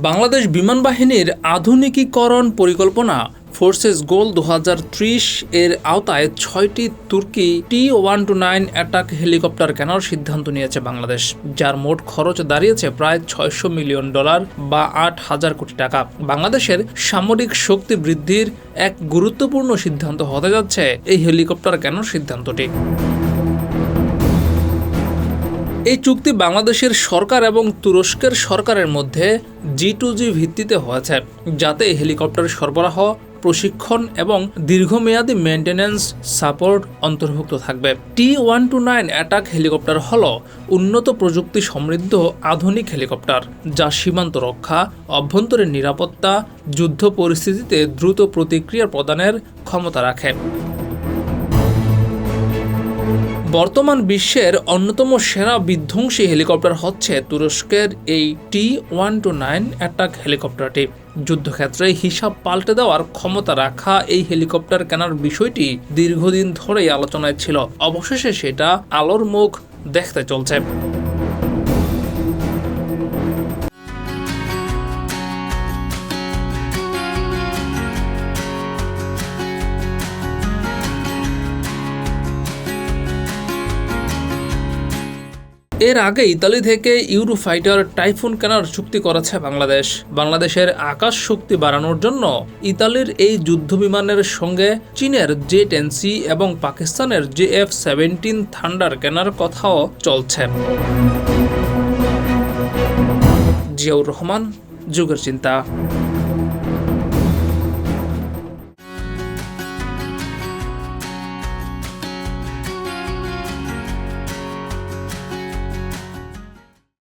বাংলাদেশ বিমান বাহিনীর আধুনিকীকরণ পরিকল্পনা ফোর্সেস গোল 2030 এর আওতায় 6টি তুর্কি T-129 অ্যাটাক হেলিকপ্টার কেনার সিদ্ধান্ত নিয়েছে বাংলাদেশ, যার মোট খরচ দাঁড়িয়েছে প্রায় $600 মিলিয়ন বা 8,000 কোটি টাকা। বাংলাদেশের সামরিক শক্তি বৃদ্ধির এক গুরুত্বপূর্ণ সিদ্ধান্ত হতে যাচ্ছে এই হেলিকপ্টার কেনার সিদ্ধান্তটি। এই চুক্তি বাংলাদেশের সরকার এবং তুরস্কের সরকারের মধ্যে G2G ভিত্তিতে হয়েছে, যাতে হেলিকপ্টার সরবরাহ, প্রশিক্ষণ এবং দীর্ঘমেয়াদী মেইনটেনেন্স সাপোর্ট অন্তর্ভুক্ত থাকবে। T-129 অ্যাটাক হেলিকপ্টার হল উন্নত প্রযুক্তি সমৃদ্ধ আধুনিক হেলিকপ্টার, যা সীমান্ত রক্ষা, অভ্যন্তরীণ নিরাপত্তা, যুদ্ধ পরিস্থিতিতে দ্রুত প্রতিক্রিয়া প্রদানের ক্ষমতা রাখে। বর্তমান বিশ্বের অন্যতম সেরা বিধ্বংসী হেলিকপ্টার হচ্ছে তুরস্কের এই T-129 অ্যাটাক হেলিকপ্টারটি। যুদ্ধক্ষেত্রে হিসাব পাল্টে দেওয়ার ক্ষমতা রাখা এই হেলিকপ্টার কেনার বিষয়টি দীর্ঘদিন ধরেই আলোচনায় ছিল। অবশেষে সেটা আলোর মুখ দেখতে চলছে। এর আগে ইতালি থেকে ইউরোফাইটার টাইফুন কেনার চুক্তি করেছে বাংলাদেশের আকাশ শক্তি বাড়ানোর জন্য ইতালির এই যুদ্ধবিমানের সঙ্গে চীনের J-10C এবং পাকিস্তানের JF-17 থান্ডার কেনার কথাও চলছে। জিয়াউর রহমান, যুগের চিন্তা।